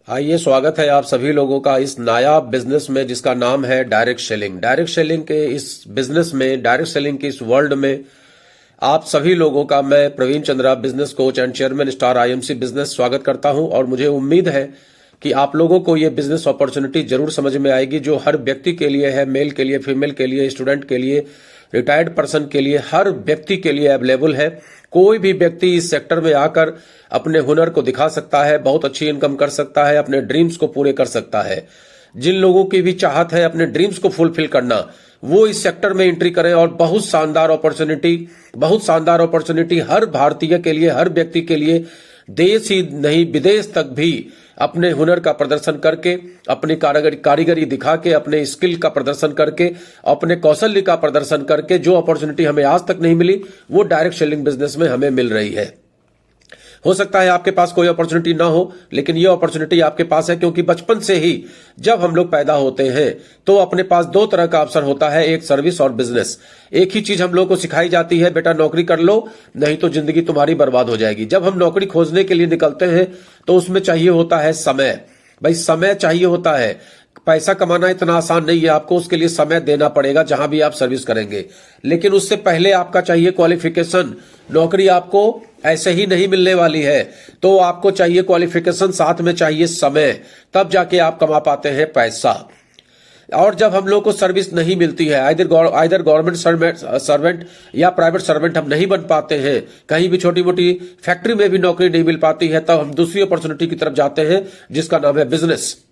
आइए, स्वागत है आप सभी लोगों का इस नायाब बिजनेस में जिसका नाम है डायरेक्ट सेलिंग। डायरेक्ट सेलिंग के इस बिजनेस में, डायरेक्ट सेलिंग के इस वर्ल्ड में आप सभी लोगों का मैं Praveen Chandra, business coach and chairman star IMC business, स्वागत करता हूं। और मुझे उम्मीद है कि आप लोगों को ये बिजनेस अपॉर्चुनिटी जरूर समझ में आएगी, जो हर व्यक्ति के लिए है, मेल के लिए, फीमेल के लिए, स्टूडेंट के लिए, रिटायर्ड पर्सन के लिए, हर व्यक्ति के लिए अवेलेबल है। कोई भी व्यक्ति इस सेक्टर में आकर अपने हुनर को दिखा सकता है, बहुत अच्छी इनकम कर सकता है, अपने ड्रीम्स को पूरे कर सकता है। जिन लोगों की भी चाहत है अपने ड्रीम्स को फुलफिल करना, वो इस सेक्टर में एंट्री करें। और बहुत शानदार अपॉर्चुनिटी हर भारतीय के लिए, हर व्यक्ति के लिए, देश ही नहीं विदेश तक भी अपने हुनर का प्रदर्शन करके, अपनी कारीगरी दिखा के, अपने स्किल का प्रदर्शन करके, अपने कौशल्य का प्रदर्शन करके जो अपॉर्चुनिटी हमें आज तक नहीं मिली, वो डायरेक्ट सेलिंग बिजनेस में हमें मिल रही है। हो सकता है आपके पास कोई अपॉर्चुनिटी ना हो, लेकिन ये अपॉर्चुनिटी आपके पास है, क्योंकि बचपन से ही जब हम लोग पैदा होते हैं तो अपने पास दो तरह का अवसर होता है, एक सर्विस और बिजनेस। एक ही चीज हम लोग को सिखाई जाती है, बेटा नौकरी कर लो, नहीं तो जिंदगी तुम्हारी बर्बाद हो जाएगी। जब हम नौकरी खोजने के लिए निकलते हैं तो उसमें चाहिए होता है समय। भाई समय चाहिए होता है। पैसा कमाना इतना आसान नहीं है, आपको उसके लिए समय देना पड़ेगा जहां भी आप सर्विस करेंगे। लेकिन उससे पहले आपका चाहिए क्वालिफिकेशन। नौकरी आपको ऐसे ही नहीं मिलने वाली है, तो आपको चाहिए क्वालिफिकेशन, साथ में चाहिए समय, तब जाके आप कमा पाते हैं पैसा। और जब हम लोग को सर्विस नहीं मिलती है, आइदर गवर्नमेंट सर्वेंट या प्राइवेट सर्वेंट हम नहीं बन पाते हैं, कहीं भी छोटी मोटी फैक्ट्री में भी नौकरी नहीं मिल पाती है, तब हम दूसरी अपॉर्चुनिटी की तरफ जाते हैं जिसका नाम है बिजनेस।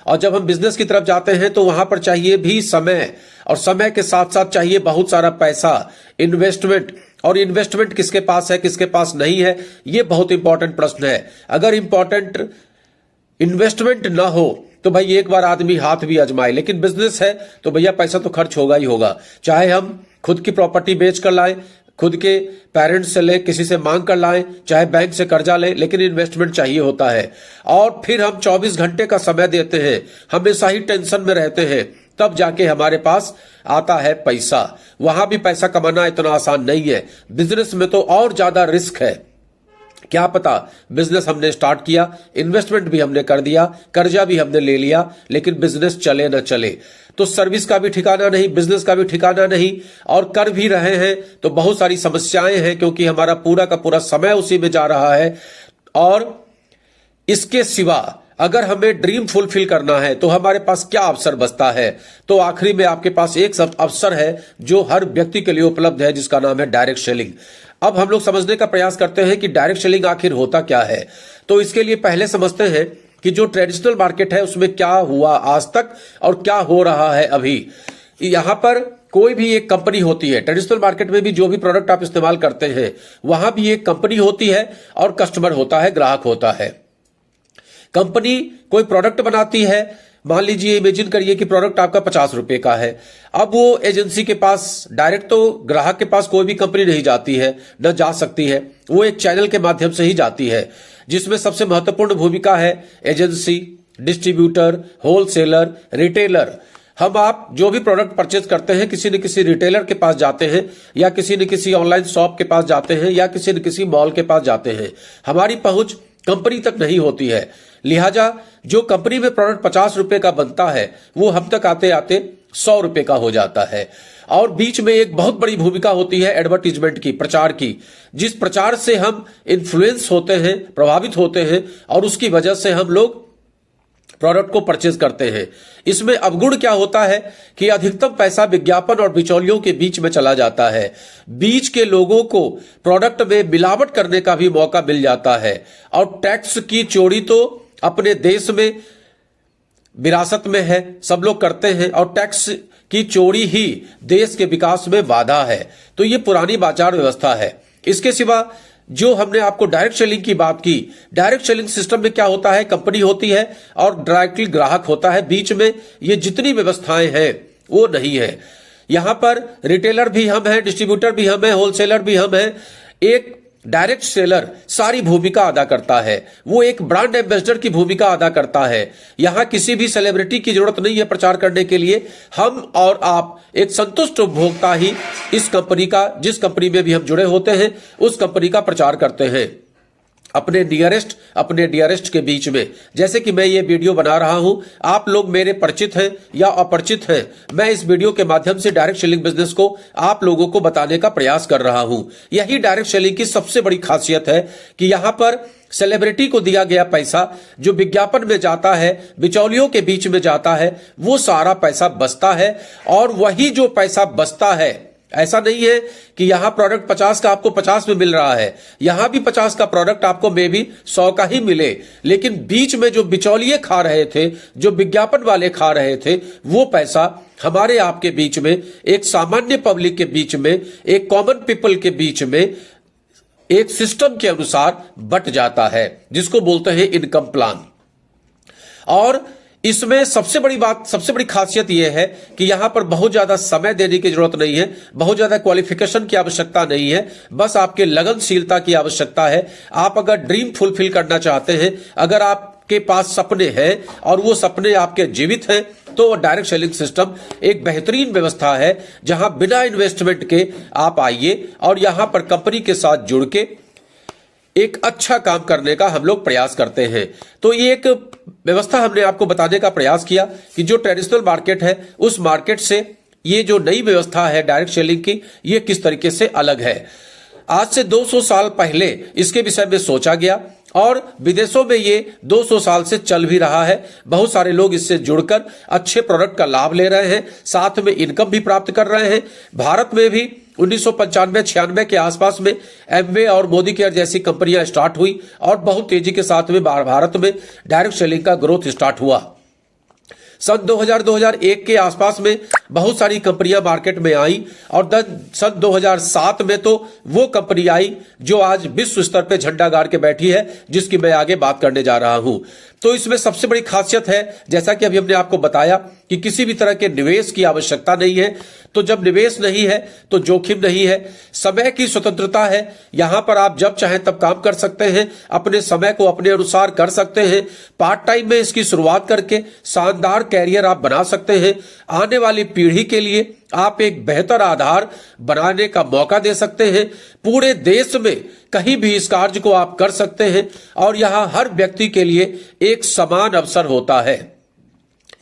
और जब हम बिजनेस की तरफ जाते हैं तो वहां पर चाहिए भी समय, और समय के साथ साथ चाहिए बहुत सारा पैसा, इन्वेस्टमेंट। और इन्वेस्टमेंट किसके पास है, किसके पास नहीं है, यह बहुत इंपॉर्टेंट प्रश्न है। अगर इंपॉर्टेंट इन्वेस्टमेंट ना हो तो भाई एक बार आदमी हाथ भी आजमाए, लेकिन बिजनेस है तो भैया पैसा तो खर्च होगा ही होगा। चाहे हम खुद की प्रॉपर्टी बेच कर लाएं, खुद के पेरेंट्स से ले, किसी से मांग कर लाएं, चाहे बैंक से कर्जा ले, लेकिन इन्वेस्टमेंट चाहिए होता है। और फिर हम 24 घंटे का समय देते हैं, हमेशा ही टेंशन में रहते हैं, तब जाके हमारे पास आता है पैसा। वहां भी पैसा कमाना इतना आसान नहीं है। बिजनेस में तो और ज्यादा रिस्क है। क्या पता, बिजनेस हमने स्टार्ट किया, इन्वेस्टमेंट भी हमने कर दिया, कर्जा भी हमने ले लिया, लेकिन बिजनेस चले न चले तो सर्विस का भी ठिकाना नहीं, बिजनेस का भी ठिकाना नहीं। और कर भी रहे हैं तो बहुत सारी समस्याएं हैं, क्योंकि हमारा पूरा का पूरा समय उसी में जा रहा है। और इसके सिवा अगर हमें ड्रीम फुलफिल करना है तो हमारे पास क्या अवसर बचता है? तो आखिरी में आपके पास एक अवसर है जो हर व्यक्ति के लिए उपलब्ध है, जिसका नाम है डायरेक्ट सेलिंग। अब हम लोग समझने का प्रयास करते हैं कि डायरेक्ट सेलिंग आखिर होता क्या है। तो इसके लिए पहले समझते हैं कि जो ट्रेडिशनल मार्केट है उसमें क्या हुआ आज तक और क्या हो रहा है अभी। यहां पर कोई भी एक कंपनी होती है, ट्रेडिशनल मार्केट में भी जो भी प्रोडक्ट आप इस्तेमाल करते हैं वहां भी एक कंपनी होती है और कस्टमर होता है, ग्राहक होता है। कंपनी कोई प्रोडक्ट बनाती है, मान लीजिए, इमेजिन करिए कि प्रोडक्ट आपका 50 रुपए का है। अब वो एजेंसी के पास डायरेक्ट तो ग्राहक के पास कोई भी कंपनी नहीं जाती है, न जा सकती है, वो एक चैनल के माध्यम से ही जाती है, जिसमें सबसे महत्वपूर्ण भूमिका है एजेंसी, डिस्ट्रीब्यूटर, होलसेलर, रिटेलर। हम आप जो भी प्रोडक्ट परचेज करते हैं किसी न किसी रिटेलर के पास जाते हैं, या किसी न किसी ऑनलाइन शॉप के पास जाते हैं, या किसी न किसी मॉल के पास जाते हैं। हमारी पहुंच कंपनी तक नहीं होती है। लिहाजा जो कंपनी में प्रोडक्ट 50 रुपए का बनता है वो हम तक आते आते 100 रुपए का हो जाता है। और बीच में एक बहुत बड़ी भूमिका होती है एडवर्टीजमेंट की, प्रचार की, जिस प्रचार से हम इन्फ्लुएंस होते हैं, प्रभावित होते हैं, और उसकी वजह से हम लोग प्रोडक्ट को परचेज करते हैं। इसमें अवगुण क्या होता है कि अधिकतम पैसा विज्ञापन और बिचौलियों के बीच में चला जाता है। बीच के लोगों को प्रोडक्ट में मिलावट करने का भी मौका मिल जाता है। और टैक्स की चोरी तो अपने देश में विरासत में है, सब लोग करते हैं, और टैक्स की चोरी ही देश के विकास में बाधा है। तो ये पुरानी बाजार व्यवस्था है। इसके सिवा जो हमने आपको डायरेक्ट सेलिंग की बात की, डायरेक्ट सेलिंग सिस्टम में क्या होता है, कंपनी होती है और डायरेक्टली ग्राहक होता है। बीच में ये जितनी व्यवस्थाएं हैं वो नहीं है। यहां पर रिटेलर भी हम हैं, डिस्ट्रीब्यूटर भी हम हैं, होलसेलर भी हम हैं। एक डायरेक्ट सेलर सारी भूमिका अदा करता है, वो एक ब्रांड एम्बेसडर की भूमिका अदा करता है। यहां किसी भी सेलिब्रिटी की जरूरत नहीं है प्रचार करने के लिए। हम और आप एक संतुष्ट उपभोक्ता ही इस कंपनी का, जिस कंपनी में भी हम जुड़े होते हैं, उस कंपनी का प्रचार करते हैं। अपने नियरेस्ट अपने डियरेस्ट के बीच में। जैसे कि मैं ये वीडियो बना रहा हूं, आप लोग मेरे परिचित हैं या अपरिचित हैं, मैं इस वीडियो के माध्यम से डायरेक्ट सेलिंग बिजनेस को आप लोगों को बताने का प्रयास कर रहा हूं। यही डायरेक्ट सेलिंग की सबसे बड़ी खासियत है कि यहां पर सेलिब्रिटी को दिया गया पैसा जो विज्ञापन में जाता है, बिचौलियों के बीच में जाता है, वो सारा पैसा बचता है। और वही जो पैसा बचता है, ऐसा नहीं है कि यहां प्रोडक्ट 50 का आपको 50 में मिल रहा है, यहां भी 50 का प्रोडक्ट आपको मे भी 100 का ही मिले, लेकिन बीच में जो बिचौलिए खा रहे थे, जो विज्ञापन वाले खा रहे थे, वो पैसा हमारे आपके बीच में, एक सामान्य पब्लिक के बीच में, एक कॉमन पीपल के बीच में एक सिस्टम के अनुसार बट जाता है, जिसको बोलते हैं इनकम प्लान। और इसमें सबसे बड़ी बात, सबसे बड़ी खासियत यह है कि यहां पर बहुत ज्यादा समय देने की जरूरत नहीं है, बहुत ज्यादा क्वालिफिकेशन की आवश्यकता नहीं है, बस आपके लगनशीलता की आवश्यकता है। आप अगर ड्रीम फुलफिल करना चाहते हैं, अगर आपके पास सपने हैं और वो सपने आपके जीवित हैं, तो डायरेक्ट सेलिंग सिस्टम एक बेहतरीन व्यवस्था है, जहां बिना इन्वेस्टमेंट के आप आइए और यहां पर कंपनी के साथ जुड़ के एक अच्छा काम करने का हम लोग प्रयास करते हैं। तो ये एक व्यवस्था हमने आपको बताने का प्रयास किया कि जो ट्रेडिशनल मार्केट है, उस मार्केट से ये जो नई व्यवस्था है डायरेक्ट सेलिंग की, ये किस तरीके से अलग है। आज से 200 साल पहले इसके विषय में सोचा गया और विदेशों में ये 200 साल से चल भी रहा है। बहुत सारे लोग इससे जुड़कर अच्छे प्रोडक्ट का लाभ ले रहे हैं, साथ में इनकम भी प्राप्त कर रहे हैं। भारत में भी 1995-96 के आसपास में एमवे और मोदी केयर जैसी कंपनियां स्टार्ट हुई और बहुत तेजी के साथ में भारत में डायरेक्ट सेलिंग का ग्रोथ स्टार्ट हुआ। सन 2000-2001 के आसपास में बहुत सारी कंपनियां मार्केट में आई और सन 2007 में तो वो कंपनी आई जो आज विश्व स्तर पे झंडा गाड़ के बैठी है, जिसकी मैं आगे बात करने जा रहा हूं। तो इसमें सबसे बड़ी खासियत है, जैसा कि अभी हमने आपको बताया, कि किसी भी तरह के निवेश की आवश्यकता नहीं है। तो जब निवेश नहीं है तो जोखिम नहीं है, समय की स्वतंत्रता है। यहां पर आप जब चाहें तब काम कर सकते हैं, अपने समय को अपने अनुसार कर सकते हैं। पार्ट टाइम में इसकी शुरुआत करके शानदार कैरियर आप बना सकते हैं। आने वाली पीढ़ी के लिए आप एक बेहतर आधार बनाने का मौका दे सकते हैं। पूरे देश में कहीं भी इस कार्य को आप कर सकते हैं और यहां हर व्यक्ति के लिए एक समान अवसर होता है।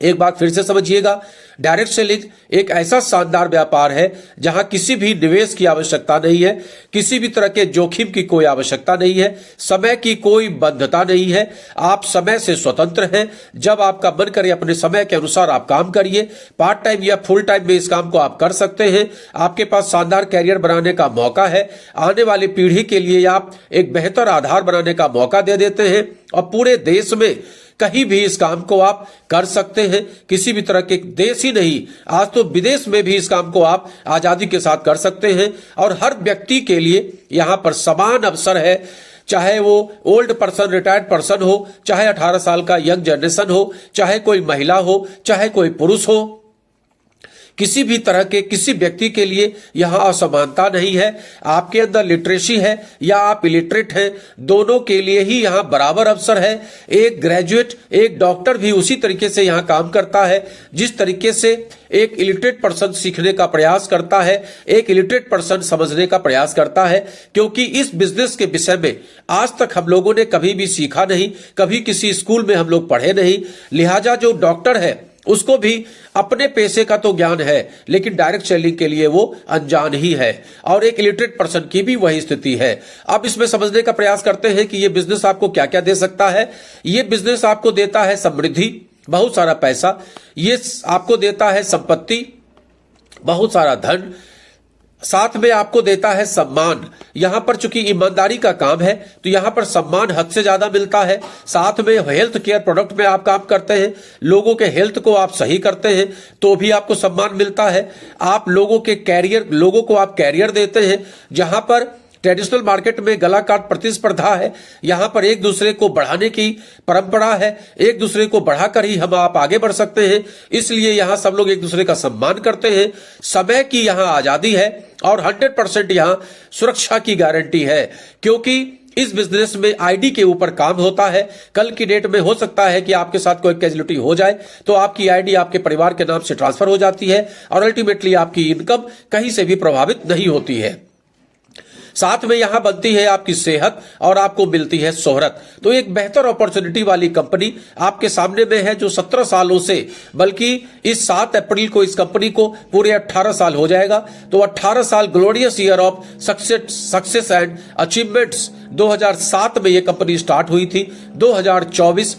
एक बात फिर से समझिएगा, डायरेक्ट सेलिंग एक ऐसा शानदार व्यापार है जहां किसी भी निवेश की आवश्यकता नहीं है, किसी भी तरह के जोखिम की कोई आवश्यकता नहीं है, समय की कोई बंधता नहीं है। आप समय से स्वतंत्र हैं। जब आपका मन करे अपने समय के अनुसार आप काम करिए। पार्ट टाइम या फुल टाइम में इस काम को आप कर सकते हैं। आपके पास शानदार कैरियर बनाने का मौका है। आने वाली पीढ़ी के लिए आप एक बेहतर आधार बनाने का मौका दे देते हैं और पूरे देश में कहीं भी इस काम को आप कर सकते हैं। किसी भी तरह के देश ही नहीं, आज तो विदेश में भी इस काम को आप आजादी के साथ कर सकते हैं और हर व्यक्ति के लिए यहां पर समान अवसर है। चाहे वो ओल्ड पर्सन, रिटायर्ड पर्सन हो, चाहे 18 साल का यंग जनरेशन हो, चाहे कोई महिला हो, चाहे कोई पुरुष हो, किसी भी तरह के किसी व्यक्ति के लिए यहां असमानता नहीं है। आपके अंदर लिटरेसी है या आप इलिटरेट हैं, दोनों के लिए ही यहां बराबर अवसर है। एक ग्रेजुएट, एक डॉक्टर भी उसी तरीके से यहां काम करता है जिस तरीके से एक इलिटरेट पर्सन सीखने का प्रयास करता है, एक इलिटरेट पर्सन समझने का प्रयास करता है। क्योंकि इस बिजनेस के विषय में आज तक हम लोगों ने कभी भी सीखा नहीं, कभी किसी स्कूल में हम लोग पढ़े नहीं। लिहाजा जो डॉक्टर है उसको भी अपने पेशे का तो ज्ञान है, लेकिन डायरेक्ट सेलिंग के लिए वो अनजान ही है और एक इलिटरेट पर्सन की भी वही स्थिति है। अब इसमें समझने का प्रयास करते हैं कि ये बिजनेस आपको क्या क्या दे सकता है। ये बिजनेस आपको देता है समृद्धि, बहुत सारा पैसा। ये आपको देता है संपत्ति, बहुत सारा धन। साथ में आपको देता है सम्मान। यहां पर चूंकि ईमानदारी का काम है तो यहां पर सम्मान हद से ज्यादा मिलता है। साथ में हेल्थ केयर प्रोडक्ट में आप काम करते हैं, लोगों के हेल्थ को आप सही करते हैं तो भी आपको सम्मान मिलता है। आप लोगों को आप कैरियर देते हैं। जहां पर ट्रेडिशनल मार्केट में गला काट प्रतिस्पर्धा है, यहां पर एक दूसरे को बढ़ाने की परंपरा है, एक दूसरे को बढ़ाकर ही हम आप आगे बढ़ सकते हैं। इसलिए यहां सब लोग एक दूसरे का सम्मान करते हैं। समय की यहां आजादी है और 100% यहां सुरक्षा की गारंटी है, क्योंकि इस बिजनेस में आईडी के ऊपर काम होता है। कल की डेट में हो सकता है कि आपके साथ कोई कैजुअलिटी हो जाए तो आपकी आईडी आपके परिवार के नाम से ट्रांसफर हो जाती है और अल्टीमेटली आपकी इनकम कहीं से भी प्रभावित नहीं होती है। साथ में यहां बनती है आपकी सेहत और आपको मिलती है शोहरत। तो एक बेहतर अपॉर्चुनिटी वाली कंपनी आपके सामने में है, जो 17 सालों से, बल्कि इस 7 अप्रैल को इस कंपनी को पूरे 18 साल हो जाएगा। तो 18 साल glorious year of success and achievements. 2007 में यह कंपनी स्टार्ट हुई थी, 2024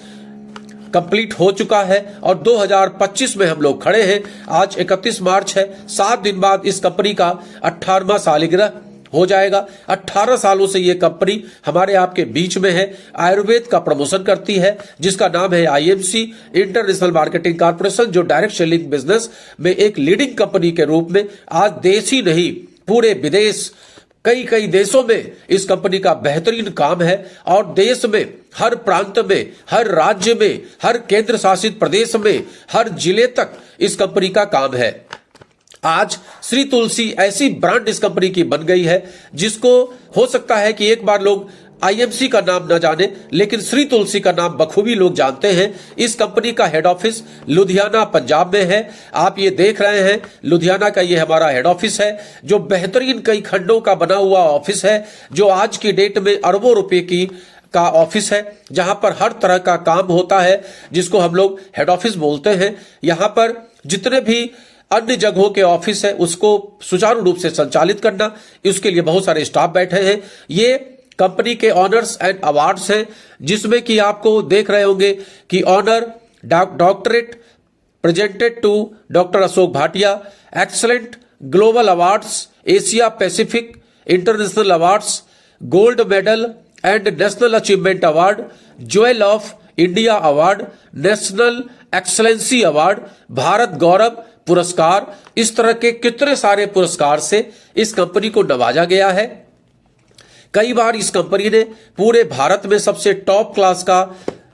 कंप्लीट हो चुका है और 2025 में हम लोग खड़े हैं। आज 31 मार्च है, 7 दिन बाद इस कंपनी का 18वां सालगिरह हो जाएगा। 18 सालों से ये कंपनी हमारे आपके बीच में है, आयुर्वेद का प्रमोशन करती है, जिसका नाम है आईएमसी इंटरनेशनल मार्केटिंग कॉर्पोरेशन, जो डायरेक्ट सेलिंग बिजनेस में एक लीडिंग कंपनी के रूप में आज देश ही नहीं पूरे विदेश कई देशों में इस कंपनी का बेहतरीन काम है। और देश में हर प्रांत में, हर राज्य में, हर केंद्र शासित प्रदेश में, हर जिले तक इस कंपनी का काम है। आज श्री तुलसी ऐसी ब्रांड इस कंपनी की बन गई है, जिसको हो सकता है कि एक बार लोग आईएमसी का नाम न जाने, लेकिन श्री तुलसी का नाम बखूबी लोग जानते हैं। इस कंपनी का हेड ऑफिस लुधियाना पंजाब में है। आप ये देख रहे हैं, लुधियाना का ये हमारा हेड ऑफिस है, जो बेहतरीन कई खंडों का बना हुआ ऑफिस है, जो आज की डेट में अरबों रुपए की का ऑफिस है, जहां पर हर तरह का काम होता है, जिसको हम लोग हेड ऑफिस बोलते हैं। यहां पर जितने भी अन्य जगहों के ऑफिस है, उसको सुचारू रूप से संचालित करना, उसके लिए बहुत सारे स्टाफ बैठे हैं। ये कंपनी के ऑनर्स एंड अवार्ड्स हैं, जिसमें कि आपको देख रहे होंगे कि honour doctorate presented to doctor Ashok Bhatia, excellent global awards, Asia Pacific international awards, gold medal and national achievement award, jewel of India award, national excellency award, Bharat Gaurav Puraskar, इस तरह के कितने सारे पुरस्कार से इस कंपनी को नवाजा गया है। कई बार इस कंपनी ने पूरे भारत में सबसे टॉप क्लास का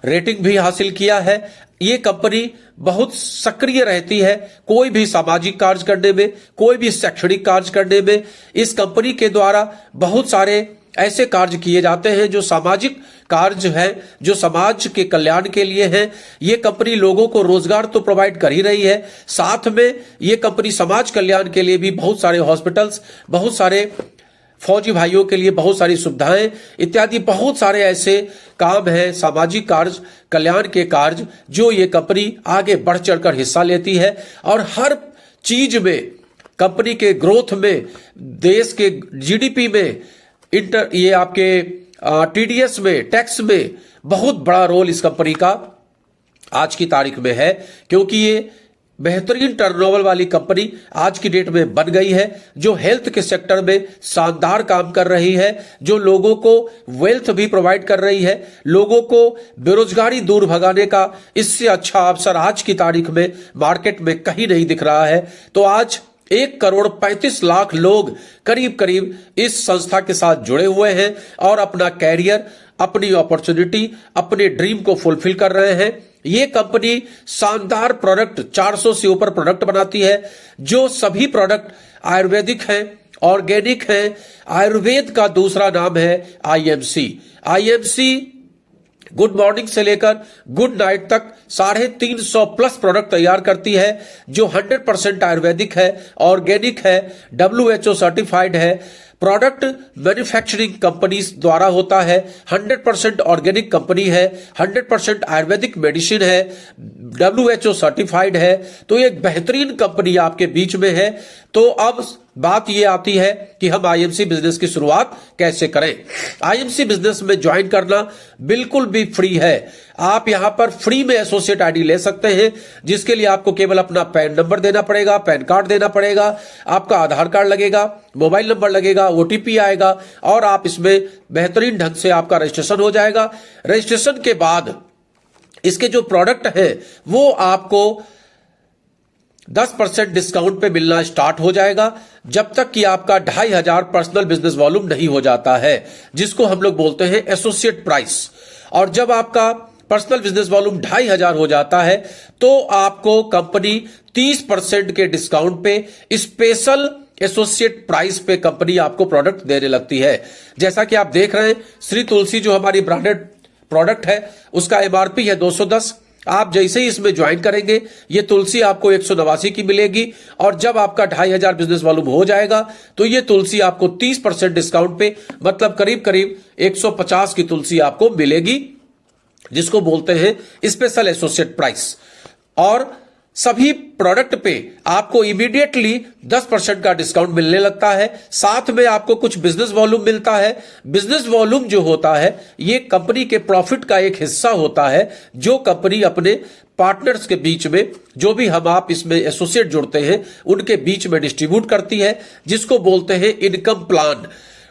रेटिंग भी हासिल किया है। ये कंपनी बहुत सक्रिय रहती है कोई भी सामाजिक कार्य करने में, कोई भी शैक्षणिक कार्य करने में। इस कंपनी के द्वारा बहुत सारे ऐसे कार्य किए जाते हैं जो सामाजिक कार्य है, जो समाज के कल्याण के लिए है। ये कंपनी लोगों को रोजगार तो प्रोवाइड कर ही रही है, साथ में ये कंपनी समाज कल्याण के लिए भी बहुत सारे हॉस्पिटल्स, बहुत सारे फौजी भाइयों के लिए बहुत सारी सुविधाएं इत्यादि बहुत सारे ऐसे काम हैं, सामाजिक कार्य, कल्याण के कार्य, जो ये कंपनी आगे बढ़ चढ़कर हिस्सा लेती है। और हर चीज में, कंपनी के ग्रोथ में, देश के जीडीपी में, ये आपके टीडीएस में, टैक्स में बहुत बड़ा रोल इस कंपनी का आज की तारीख में है, क्योंकि ये बेहतरीन टर्नओवर वाली कंपनी आज की डेट में बन गई है, जो हेल्थ के सेक्टर में शानदार काम कर रही है, जो लोगों को वेल्थ भी प्रोवाइड कर रही है, लोगों को बेरोजगारी दूर भगाने का इससे अच्छा अवसर आज की तारीख में मार्केट में कहीं नहीं दिख रहा है। तो आज 1,35,00,000 लोग करीब करीब इस संस्था के साथ जुड़े हुए हैं और अपना कैरियर, अपनी अपॉर्चुनिटी, अपने ड्रीम को फुलफिल कर रहे हैं। ये कंपनी शानदार प्रोडक्ट, 400 से ऊपर प्रोडक्ट बनाती है, जो सभी प्रोडक्ट आयुर्वेदिक हैं, ऑर्गेनिक हैं। आयुर्वेद का दूसरा नाम है आईएमसी। आईएमसी गुड मॉर्निंग से लेकर गुड नाइट तक 350 प्लस प्रोडक्ट तैयार करती है, जो 100% आयुर्वेदिक है, ऑर्गेनिक है, WHO सर्टिफाइड है। प्रोडक्ट मैन्युफैक्चरिंग कंपनीज द्वारा होता है, 100% ऑर्गेनिक कंपनी है, 100% आयुर्वेदिक मेडिसिन है, WHO सर्टिफाइड है। तो एक बेहतरीन कंपनी आपके बीच में है। तो अब बात ये आती है कि हम आईएमसी बिजनेस की शुरुआत कैसे करें। आईएमसी बिजनेस में ज्वाइन करना बिल्कुल भी फ्री है। आप यहां पर फ्री में एसोसिएट आईडी ले सकते हैं, जिसके लिए आपको केवल अपना पैन नंबर देना पड़ेगा, पैन कार्ड देना पड़ेगा, आपका आधार कार्ड लगेगा, मोबाइल नंबर लगेगा, ओटीपी आएगा और आप इसमें बेहतरीन ढंग से आपका रजिस्ट्रेशन हो जाएगा। रजिस्ट्रेशन के बाद इसके जो प्रोडक्ट है वो आपको 10% डिस्काउंट पे मिलना स्टार्ट हो जाएगा, जब तक कि आपका 2,500 पर्सनल बिजनेस वॉल्यूम नहीं हो जाता है, जिसको हम लोग बोलते हैं एसोसिएट प्राइस। और जब आपका पर्सनल बिजनेस वॉल्यूम 2,500 हो जाता है, तो आपको कंपनी 30% के डिस्काउंट पे स्पेशल एसोसिएट प्राइस पे कंपनी आपको प्रोडक्ट देने लगती है। जैसा कि आप देख रहे हैं, श्री तुलसी जो हमारी ब्रांडेड प्रोडक्ट है, उसका एमआरपी है 210, आप जैसे ही इसमें ज्वाइन करेंगे ये तुलसी आपको 189 की मिलेगी, और जब आपका 2500 बिजनेस वॉल्यूम हो जाएगा तो ये तुलसी आपको 30% डिस्काउंट पे, मतलब करीब करीब 150 की तुलसी आपको मिलेगी, जिसको बोलते हैं स्पेशल एसोसिएट प्राइस। और सभी प्रोडक्ट पे आपको इमीडिएटली 10% का डिस्काउंट मिलने लगता है। साथ में आपको कुछ बिजनेस वॉल्यूम मिलता है। बिजनेस वॉल्यूम जो होता है ये कंपनी के प्रॉफिट का एक हिस्सा होता है, जो कंपनी अपने पार्टनर्स के बीच में, जो भी हम आप इसमें एसोसिएट जुड़ते हैं उनके बीच में डिस्ट्रीब्यूट करती है, जिसको बोलते हैं इनकम प्लान।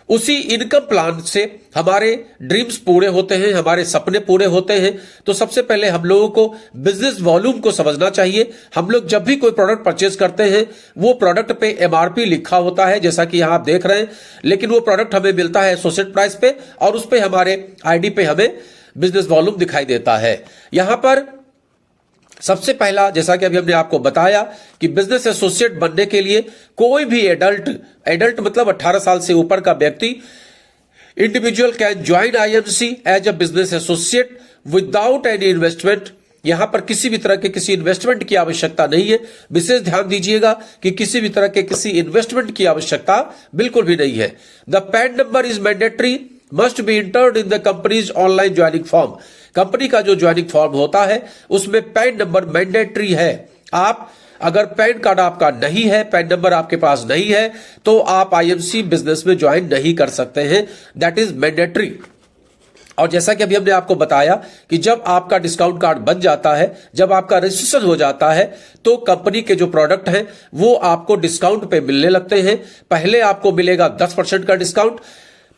उसी इनकम प्लान से हमारे ड्रीम्स पूरे होते हैं, हमारे सपने पूरे होते हैं। तो सबसे पहले हम लोगों को बिजनेस वॉल्यूम को समझना चाहिए। हम लोग जब भी कोई प्रोडक्ट परचेज करते हैं वो प्रोडक्ट पे एमआरपी लिखा होता है, जैसा कि यहां आप देख रहे हैं, लेकिन वो प्रोडक्ट हमें मिलता है एसोसिएट प्राइस पे, और उस पे हमारे आईडी पे हमें बिजनेस वॉल्यूम दिखाई देता है। यहां पर सबसे पहला, जैसा कि अभी हमने आपको बताया कि बिजनेस एसोसिएट बनने के लिए कोई भी एडल्ट मतलब 18 साल से ऊपर का व्यक्ति, individual can join IMC as a business associate without any investment. यहां पर किसी भी तरह के किसी इन्वेस्टमेंट की आवश्यकता नहीं है। विशेष ध्यान दीजिएगा कि किसी भी तरह के किसी इन्वेस्टमेंट की आवश्यकता बिल्कुल भी नहीं है। The pan number is mandatory, must be entered in the companies online joining form. Company का जो ज्वाइनिंग फॉर्म होता है उसमें पैन नंबर मैंडेटरी है। आप अगर पैन कार्ड आपका नहीं है, पैन नंबर आपके पास नहीं है, तो आप आईएमसी बिजनेस में ज्वाइन नहीं कर सकते हैं। That is mandatory. और जैसा कि अभी हमने आपको बताया कि जब आपका डिस्काउंट कार्ड बन जाता है, जब आपका रजिस्ट्रेशन हो जाता है, तो कंपनी के जो प्रोडक्ट हैं वो आपको डिस्काउंट पे मिलने लगते हैं। पहले आपको मिलेगा 10% का डिस्काउंट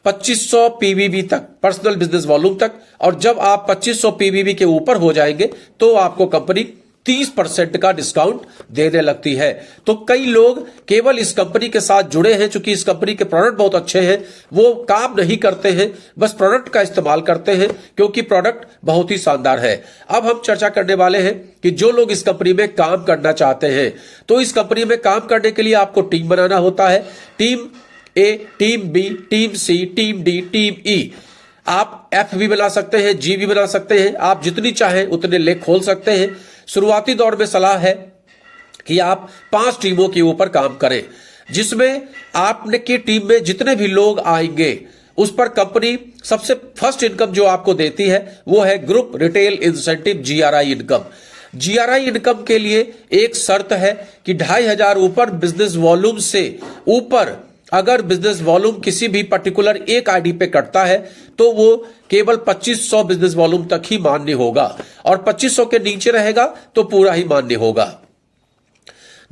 2500 पीवीबी तक, पर्सनल बिजनेस वॉल्यूम तक, और जब आप 2500 पीवीबी के ऊपर हो जाएंगे तो आपको कंपनी 30% का डिस्काउंट देने लगती है। तो कई लोग केवल इस कंपनी के साथ जुड़े हैं, चूंकि इस कंपनी के प्रोडक्ट बहुत अच्छे हैं, वो काम नहीं करते हैं, बस प्रोडक्ट का इस्तेमाल करते हैं, क्योंकि प्रोडक्ट बहुत ही शानदार है। अब हम चर्चा करने वाले हैं कि जो लोग इस कंपनी में काम करना चाहते हैं, तो इस कंपनी में काम करने के लिए आपको टीम बनाना होता है। टीम ए, टीम बी, टीम सी, टीम डी, टीम ई। आप एफ भी बना सकते हैं, जी भी बना सकते हैं, आप जितनी चाहें उतने लेख खोल सकते हैं। शुरुआती दौर में सलाह है कि आप 5 टीमों के ऊपर काम करें, जिसमें आपने की टीम में जितने भी लोग आएंगे उस पर कंपनी सबसे फर्स्ट इनकम जो आपको देती है वो है group retail incentive, GRI income. GRI income के लिए एक शर्त है कि 2500 ऊपर बिजनेस वॉल्यूम से ऊपर अगर बिजनेस वॉल्यूम किसी भी पर्टिकुलर एक आईडी पे कटता है तो वो केवल 2500 बिजनेस वॉल्यूम तक ही मान्य होगा, और 2500 के नीचे रहेगा तो पूरा ही मान्य होगा।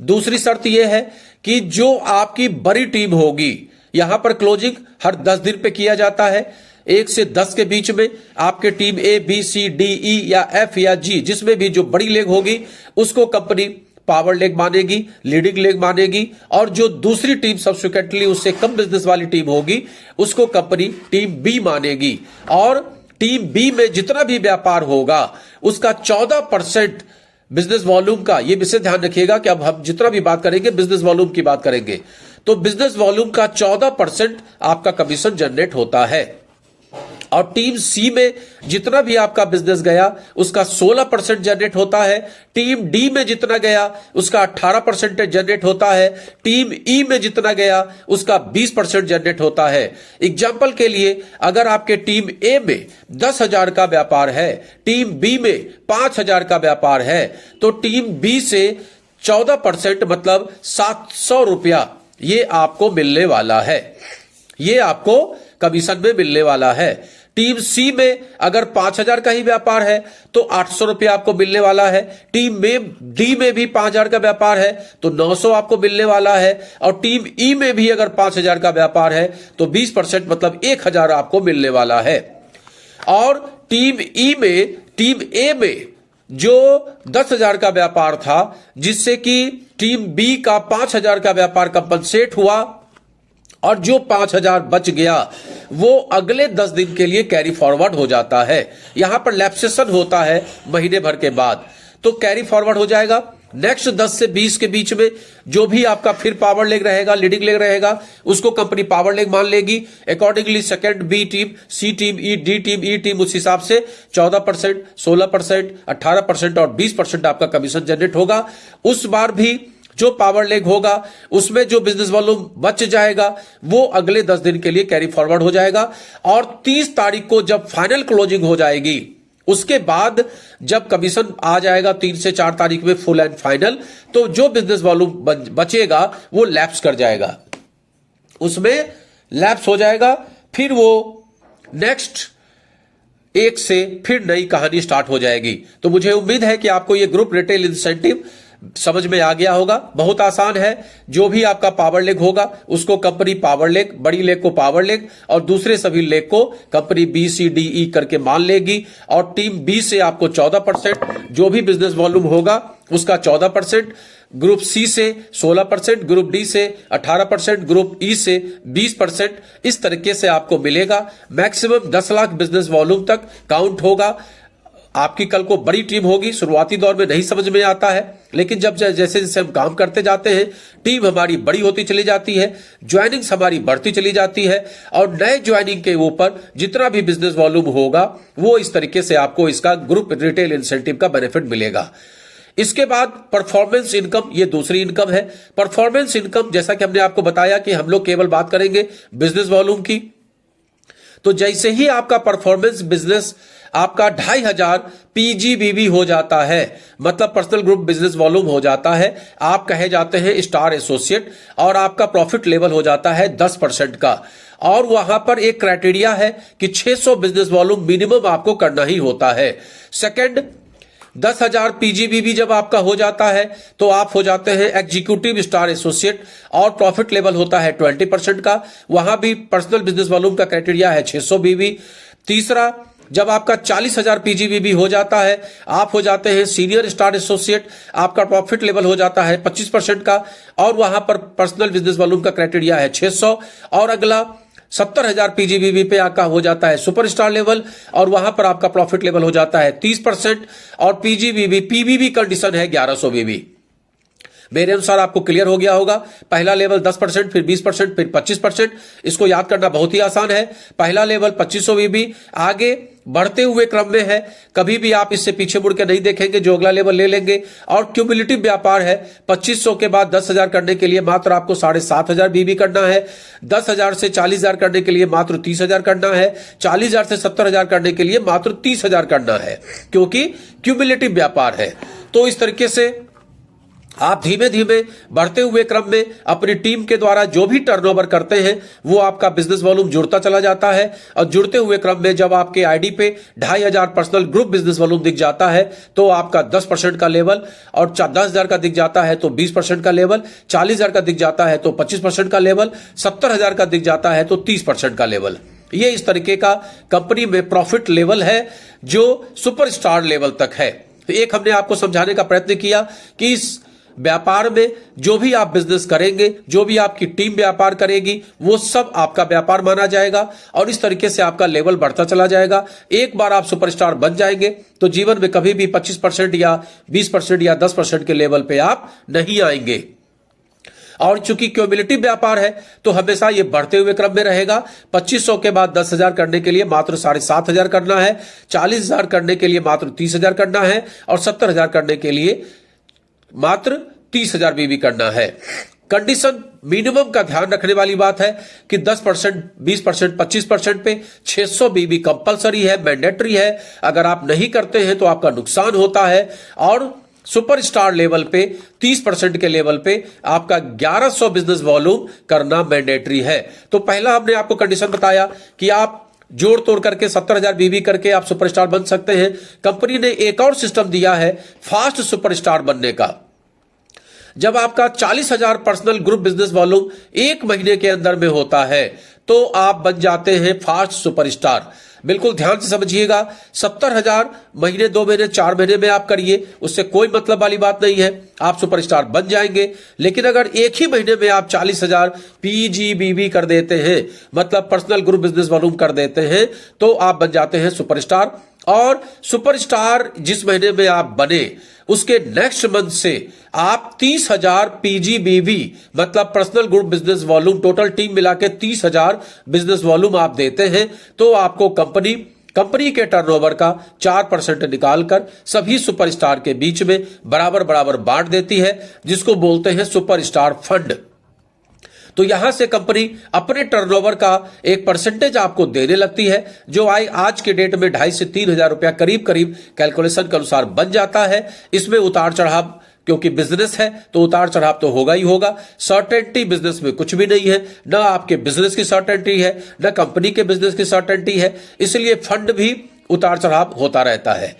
दूसरी शर्त यह है कि जो आपकी बड़ी टीम होगी, यहां पर क्लोजिंग हर 10 दिन पे किया जाता है। 1 से 10 के बीच में आपके टीम ए, बी, सी, डी, ई या एफ या जी, जिसमें भी जो बड़ी लेग होगी उसको कंपनी पावर लेग मानेगी, लीडिंग लेग मानेगी, और जो दूसरी टीम सब्सिक्वेंटली उससे कम बिजनेस वाली टीम होगी उसको कंपनी टीम बी मानेगी। और टीम बी में जितना भी व्यापार होगा उसका 14% बिजनेस वॉल्यूम का, ये विशेष ध्यान रखिएगा कि अब हम जितना भी बात करेंगे बिजनेस वॉल्यूम की बात करेंगे, तो बिजनेस वॉल्यूम का 14% आपका कमीशन जनरेट होता है। और टीम सी में जितना भी आपका बिजनेस गया उसका 16% जनरेट होता है। टीम डी में जितना गया उसका 18% जनरेट होता है। टीम ई में जितना गया उसका 20% जनरेट होता है। एग्जाम्पल के लिए, अगर आपके टीम ए में 10,000 का व्यापार है, टीम बी में 5,000 का व्यापार है, तो टीम बी से 14% मतलब 700 रुपया ये आपको मिलने वाला है, ये आपको कमीशन में मिलने वाला है। टीम सी में अगर 5,000 का ही व्यापार है तो 800 रुपया आपको मिलने वाला है। टीम में डी में भी 5,000 का व्यापार है तो 900 आपको मिलने वाला है। और टीम ई में भी अगर 5,000 का व्यापार है तो 20% मतलब 1,000 आपको मिलने वाला है। और टीम ई में, टीम ए में जो 10,000 का व्यापार था, जिससे कि टीम बी का 5,000 का व्यापार कंपनसेट हुआ, और जो 5,000 बच गया वो अगले 10 दिन के लिए कैरी फॉरवर्ड हो जाता है। यहां पर लैप्सेशन होता है महीने भर के बाद, तो कैरी फॉरवर्ड हो जाएगा। नेक्स्ट 10 से 20 के बीच में जो भी आपका फिर पावर लेग रहेगा, लीडिंग लेग रहेगा, उसको कंपनी पावर लेग मान लेगी। अकॉर्डिंगली सेकंड बी टीम, सी टीम, डी टीम, ई टीम, उस हिसाब से 14%, 16%, 18% और 20% आपका कमीशन जनरेट होगा। उस बार भी जो पावर लेग होगा उसमें जो बिजनेस वॉल्यूम बच जाएगा वो अगले 10 दिन के लिए कैरी फॉरवर्ड हो जाएगा। और 30 तारीख को जब फाइनल क्लोजिंग हो जाएगी, उसके बाद जब कमीशन आ जाएगा 3 से 4 तारीख में फुल एंड फाइनल, तो जो बिजनेस वॉल्यूम बचेगा वो लैप्स कर जाएगा, उसमें लैप्स हो जाएगा। फिर वो नेक्स्ट एक से फिर नई कहानी स्टार्ट हो जाएगी। तो मुझे उम्मीद है कि आपको ये ग्रुप रिटेल इंसेंटिव समझ में आ गया होगा। बहुत आसान है, जो भी आपका पावर लेग होगा उसको कंपनी पावर लेग, बड़ी लेग को पावर लेग और दूसरे सभी लेग को company B C D E करके मान लेगी। और टीम बी से आपको 14%, जो भी बिजनेस वॉल्यूम होगा उसका 14%, ग्रुप सी से 16%, ग्रुप डी से 18%, ग्रुप ई से 20%, इस तरीके से आपको मिलेगा। मैक्सिमम 10 लाख बिजनेस वॉल्यूम तक काउंट होगा। आपकी कल को बड़ी टीम होगी, शुरुआती दौर में नहीं समझ में आता है, लेकिन जब जैसे जैसे हम काम करते जाते हैं टीम हमारी बड़ी होती चली जाती है, ज्वाइनिंग्स हमारी बढ़ती चली जाती है और नए ज्वाइनिंग के ऊपर जितना भी बिजनेस वॉल्यूम होगा वो इस तरीके से आपको इसका ग्रुप रिटेल इंसेंटिव का बेनिफिट मिलेगा। इसके बाद परफॉर्मेंस इनकम, ये दूसरी इनकम है। परफॉर्मेंस इनकम जैसा कि हमने आपको बताया कि हम लोग केवल बात करेंगे बिजनेस वॉल्यूम की, तो जैसे ही आपका परफॉर्मेंस बिजनेस आपका 2500 पीजीबीबी हो जाता है, मतलब पर्सनल ग्रुप बिजनेस वॉल्यूम हो जाता है, आप कहे जाते हैं स्टार एसोसिएट और आपका प्रॉफिट लेवल हो जाता है 10% का। और वहां पर एक क्राइटेरिया है कि 600 बिजनेस वॉल्यूम मिनिमम आपको करना ही होता है। सेकंड, 10,000 पीजीबीबी जब आपका हो जाता है तो आप हो जाते हैं एग्जीक्यूटिव स्टार एसोसिएट और प्रॉफिट लेवल होता है 20% का। वहां भी पर्सनल बिजनेस वॉल्यूम का क्राइटेरिया है 600 बीबी। तीसरा, जब आपका 40,000 पीजीबीबी हो जाता है आप हो जाते हैं सीनियर स्टार एसोसिएट, आपका प्रॉफिट लेवल हो जाता है 25% का और वहां पर पर्सनल बिजनेस वॉल्यूम का क्राइटेरिया है 600। और अगला 70,000 पीजीबीबी पे आपका हो जाता है सुपरस्टार लेवल और वहां पर आपका प्रॉफिट लेवल हो जाता है 30% और पीजीबीबी पीबीबी कंडीशन है 1100 बीबी। मेरे अनुसार आपको क्लियर हो गया होगा। पहला लेवल 10%, फिर 20%, फिर 25%। इसको याद करना बहुत ही आसान है। पहला लेवल 2500 बीबी, आगे बढ़ते हुए क्रम में है, कभी भी आप इससे पीछे मुड़ के नहीं देखेंगे, जो अगला लेवल ले लेंगे। और क्यूमुलेटिव व्यापार है, 2500 के बाद 10,000 करने के लिए मात्र आपको 7,500 बीबी करना है, 10,000 से 40,000 करने के लिए मात्र 30,000 करना है, 40,000 से 70,000 करने के लिए मात्र 30,000 करना है, क्योंकि क्यूमुलेटिव व्यापार है। तो इस तरीके से आप धीमे धीमे बढ़ते हुए क्रम में अपनी टीम के द्वारा जो भी टर्नओवर करते हैं वो आपका बिजनेस वॉल्यूम जुड़ता चला जाता है। और जुड़ते हुए क्रम में जब आपके आईडी पे 2,500 पर्सनल ग्रुप बिजनेस वॉल्यूम दिख जाता है तो आपका 10% का लेवल, और 10,000 का दिख जाता है तो 20% का लेवल, 40,000 का दिख जाता है तो 25% का लेवल, 70,000 का दिख जाता है तो 30% का लेवल। ये इस तरीके का कंपनी में प्रॉफिट लेवल है जो सुपरस्टार लेवल तक है। तो एक हमने आपको समझाने का प्रयत्न किया कि इस व्यापार में जो भी आप बिजनेस करेंगे, जो भी आपकी टीम व्यापार करेगी, वो सब आपका व्यापार माना जाएगा और इस तरीके से आपका लेवल बढ़ता चला जाएगा। एक बार आप सुपरस्टार बन जाएंगे तो जीवन में कभी भी 25% या 20% या 10% के लेवल पे आप नहीं आएंगे। और चूंकि क्यूमुलेटिव व्यापार है तो हमेशा ये बढ़ते हुए क्रम में रहेगा। 2500 के बाद 10,000 करने के लिए मात्र 7,500 करना है, 40,000 करने के लिए मात्र 30,000 करना है और 70,000 करने के लिए मात्र 30,000 बीबी करना है। कंडीशन मिनिमम का ध्यान रखने वाली बात है कि 10%, 20%, 25% पे 600 बीबी कंपलसरी है, मैंडेटरी है। अगर आप नहीं करते हैं तो आपका नुकसान होता है। और सुपरस्टार लेवल पे 30% के लेवल पे आपका 1100 बिजनेस वॉल्यूम करना मैंडेटरी है। तो पहला हमने आपको कंडीशन बताया कि आप जोड़ तोड़ करके 70,000 बीबी करके आप सुपरस्टार बन सकते हैं। कंपनी ने एक और सिस्टम दिया है फास्ट सुपरस्टार बनने का। जब आपका 40,000 पर्सनल ग्रुप बिजनेस वॉल्यूम 1 महीने के अंदर में होता है तो आप बन जाते हैं फास्ट सुपरस्टार। बिल्कुल ध्यान से समझिएगा, 70,000 महीने, 2 महीने, 4 महीने में आप करिए, उससे कोई मतलब वाली बात नहीं है, आप सुपरस्टार बन जाएंगे। लेकिन अगर एक ही महीने में आप 40,000 पीजीबीबी कर देते हैं, मतलब पर्सनल ग्रुप बिजनेस वॉल्यूम कर देते हैं, तो आप बन जाते हैं सुपरस्टार। और सुपरस्टार जिस महीने में आप बने उसके नेक्स्ट मंथ से आप 30,000 पीजीबीवी मतलब personal group business volume, total team मिला के 30,000 बिजनेस वॉल्यूम आप देते हैं तो आपको कंपनी के टर्नओवर का 4% निकालकर सभी सुपरस्टार के बीच में बराबर बराबर बांट देती है, जिसको बोलते हैं सुपरस्टार फंड। तो यहां से कंपनी अपने टर्नओवर का एक परसेंटेज आपको देने लगती है, जो आज के डेट में 2,500 से 3,000 रुपया करीब करीब कैलकुलेशन के अनुसार बन जाता है। इसमें उतार चढ़ाव, क्योंकि बिजनेस है तो उतार चढ़ाव तो होगा ही होगा। सर्टेनिटी बिजनेस में कुछ भी नहीं है, ना आपके बिजनेस की सर्टेनिटी है, ना कंपनी के बिजनेस की सर्टेनिटी है, इसलिए फंड भी उतार चढ़ाव होता रहता है।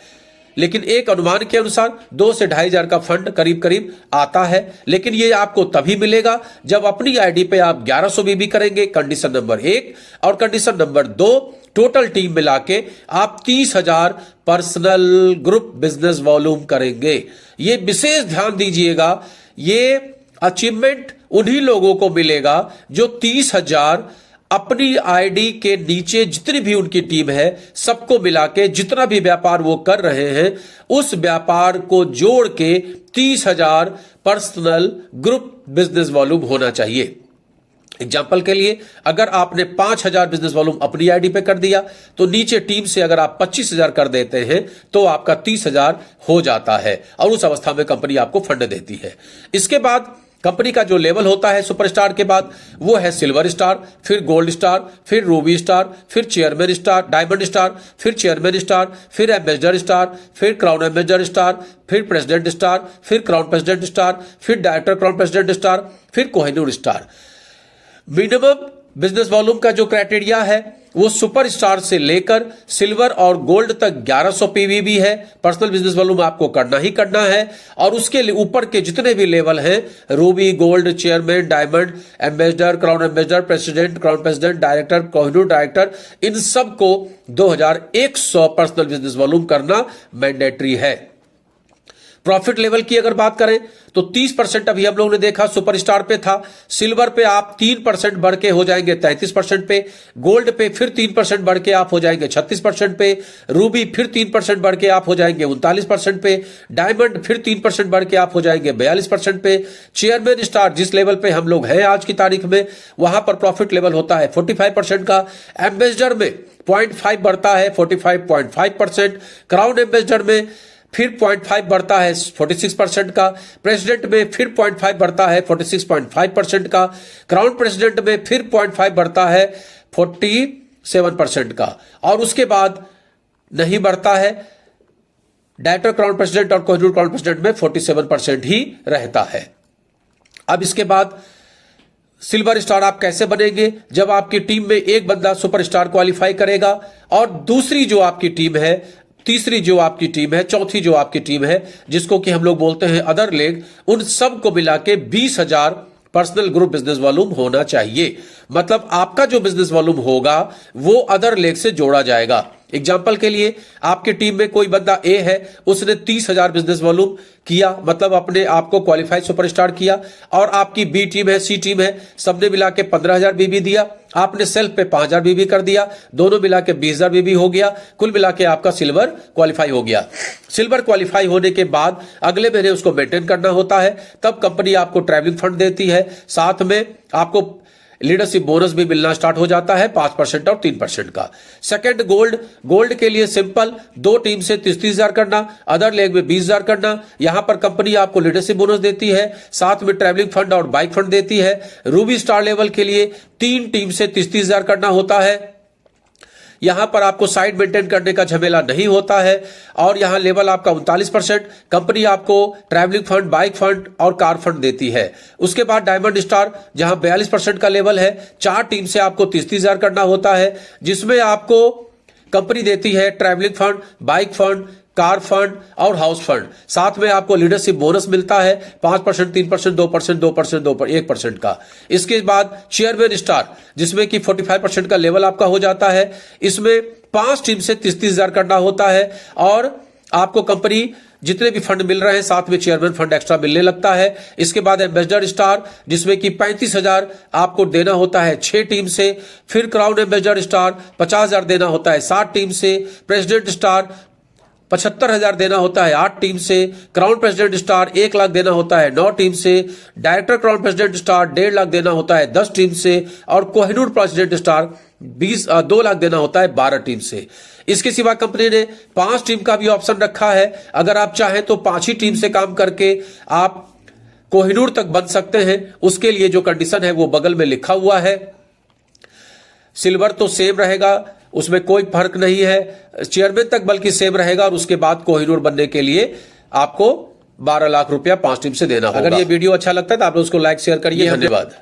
लेकिन एक अनुमान के अनुसार 2 से 2,500 का फंड करीब करीब आता है, लेकिन ये आपको तभी मिलेगा जब अपनी आईडी पे आप 1100 बीबी करेंगे, कंडीशन नंबर 1। और कंडीशन नंबर 2, टोटल टीम मिला के आप 30,000 पर्सनल ग्रुप बिजनेस वॉल्यूम करेंगे। ये विशेष ध्यान दीजिएगा, ये अचीवमेंट उन्हीं लोगों को मिलेगा जो 30,000 अपनी आईडी के नीचे जितनी भी उनकी टीम है सबको मिला के जितना भी व्यापार वो कर रहे हैं उस व्यापार को जोड़ के 30,000 पर्सनल ग्रुप बिजनेस वॉल्यूम होना चाहिए। एग्जाम्पल के लिए, अगर आपने 5,000 बिजनेस वॉल्यूम अपनी आईडी पे कर दिया तो नीचे टीम से अगर आप 25,000 कर देते हैं तो आपका 30,000 हो जाता है, और उस अवस्था में कंपनी आपको फंड देती है। इसके बाद कंपनी का जो लेवल होता है सुपरस्टार के बाद, वो है सिल्वर स्टार, फिर गोल्ड स्टार, फिर रूबी स्टार, फिर चेयरमैन स्टार, डायमंड स्टार, फिर चेयरमैन स्टार, फिर एम्बेसडर स्टार, फिर क्राउन एम्बेसडर स्टार, फिर प्रेसिडेंट स्टार, फिर क्राउन प्रेसिडेंट स्टार, फिर डायरेक्टर क्राउन प्रेसिडेंट स्टार, फिर Kohinoor star. Minimum business volume का जो क्राइटेरिया है वो सुपर स्टार से लेकर सिल्वर और गोल्ड तक 1100 पीवीबी है। पर्सनल बिजनेस वॉल्यूम आपको करना ही करना है, और उसके ऊपर के जितने भी लेवल हैं, ruby, gold, chairman, diamond, ambassador, crown ambassador, president, crown president, director, Kohinoor director, इन सबको 2100 पर्सनल बिजनेस वॉल्यूम करना मैंडेटरी है। प्रॉफिट लेवल की अगर बात करें तो 30% अभी हम लोगों ने देखा सुपरस्टार पे था, सिल्वर पे आप 3% बढ़ के हो जाएंगे 33% पे, गोल्ड पे फिर 3% बढ़ के आप हो जाएंगे 36% पे, रूबी फिर 3% बढ़ के आप हो जाएंगे 39% पे, डायमंड फिर 3% बढ़ के आप हो जाएंगे 42% पे, चेयरमैन स्टार जिस लेवल पे हम लोग हैं आज की तारीख में वहां पर प्रॉफिट लेवल होता है 45% का, एम्बेसडर में 0.5 बढ़ता है 45.5%, क्राउन एम्बेसडर में फिर 0.5 बढ़ता है 46% का, प्रेसिडेंट में फिर 0.5 बढ़ता है 46.5% का, क्राउन प्रेसिडेंट में फिर 0.5 बढ़ता है 47% का, और उसके बाद नहीं बढ़ता है। डायरेक्टर क्राउन प्रेसिडेंट और कोहिनूर क्राउन प्रेसिडेंट में 47% ही रहता है। अब इसके बाद सिल्वर स्टार आप कैसे बनेंगे? जब आपकी टीम में एक बंदा सुपरस्टार क्वालिफाई करेगा और दूसरी जो आपकी टीम है, तीसरी जो आपकी टीम है, चौथी जो आपकी टीम है, जिसको कि हम लोग बोलते हैं अदर लेग, उन सब को मिला के 20,000 पर्सनल ग्रुप बिजनेस वॉल्यूम होना चाहिए। मतलब आपका जो बिजनेस वॉल्यूम होगा वो अदर लेग से जोड़ा जाएगा। एग्जाम्पल के लिए, आपकी टीम में कोई बंदा ए है, उसने 30,000 बिजनेस वॉल्यूम किया, मतलब अपने आप को क्वालिफाइड सुपरस्टार किया, और आपकी बी टीम है, सी टीम है, सबने मिला के 15,000 बीबी दिया, आपने सेल्फ पे 5,000 बीबी कर दिया, दोनों मिला के 20,000 बीबी हो गया, कुल मिला के आपका सिल्वर क्वालिफाई हो गया। सिल्वर क्वालिफाई होने के बाद अगले महीने उसको मेंटेन करना होता है, तब कंपनी आपको ट्रैवलिंग फंड देती है, साथ में आपको लीडरशिप बोनस भी मिलना स्टार्ट हो जाता है 5% और 3% का। सेकंड गोल्ड के लिए सिंपल, 2 टीम से 30,000 करना, अदर लेग में 20,000 करना। यहां पर कंपनी आपको लीडरशिप बोनस देती है, साथ में ट्रैवलिंग फंड और बाइक फंड देती है। रूबी स्टार लेवल के लिए 3 टीम से 30,000 करना होता है, यहां पर आपको साइड मेंटेन करने का झमेला नहीं होता है, और यहां लेवल आपका 39%, कंपनी आपको ट्रैवलिंग फंड, बाइक फंड और कार फंड देती है। उसके बाद डायमंड स्टार जहां 42% का लेवल है, 4 टीम से आपको 30,000 करना होता है, जिसमें आपको कंपनी देती है travelling fund, bike fund, car fund और हाउस फंड, साथ में आपको लीडरशिप बोनस मिलता है 5%, 3%, 2%, 2%, 1% का। इसके बाद चेयरमैन स्टार जिसमें कि 45% का लेवल आपका हो जाता है, इसमें 5 टीम से 30,000 करना होता है, और आपको कंपनी जितने भी फंड मिल रहे हैं साथ में चेयरमैन फंड एक्स्ट्रा मिलने लगता है। इसके बाद एम्बेसडर स्टार जिसमें कि 35,000 आपको देना होता है 6 टीम से, फिर क्राउन एम्बेसडर स्टार 50,000 देना होता है 7 टीम से, प्रेसिडेंट स्टार 75,000 देना होता है 8 टीम से। क्राउन प्रेसिडेंट स्टार 1 लाख देना होता है 9 टीम से। Director crown president star 1.5 lakh देना होता है 10 टीम से। और कोहिनूर प्रेसिडेंट स्टार 2 लाख देना होता है 12 टीम से। इसके सिवा कंपनी ने 5 टीम का भी ऑप्शन रखा है। अगर आप चाहें तो 5 ही टीम से काम करके आप कोहिनूर तक बन सकते हैं। उसके लिए जो कंडीशन है वो बगल में लिखा हुआ है। सिल्वर तो सेम रहेगा, उसमें कोई फर्क नहीं है। चेयरमैन तक बल्कि सेम रहेगा। और उसके बाद कोहिनूर बनने के लिए आपको 12 लाख रुपया 5 टीम से देना होगा। अगर ये वीडियो अच्छा लगता है तो आप लोग उसको लाइक शेयर करिए। धन्यवाद।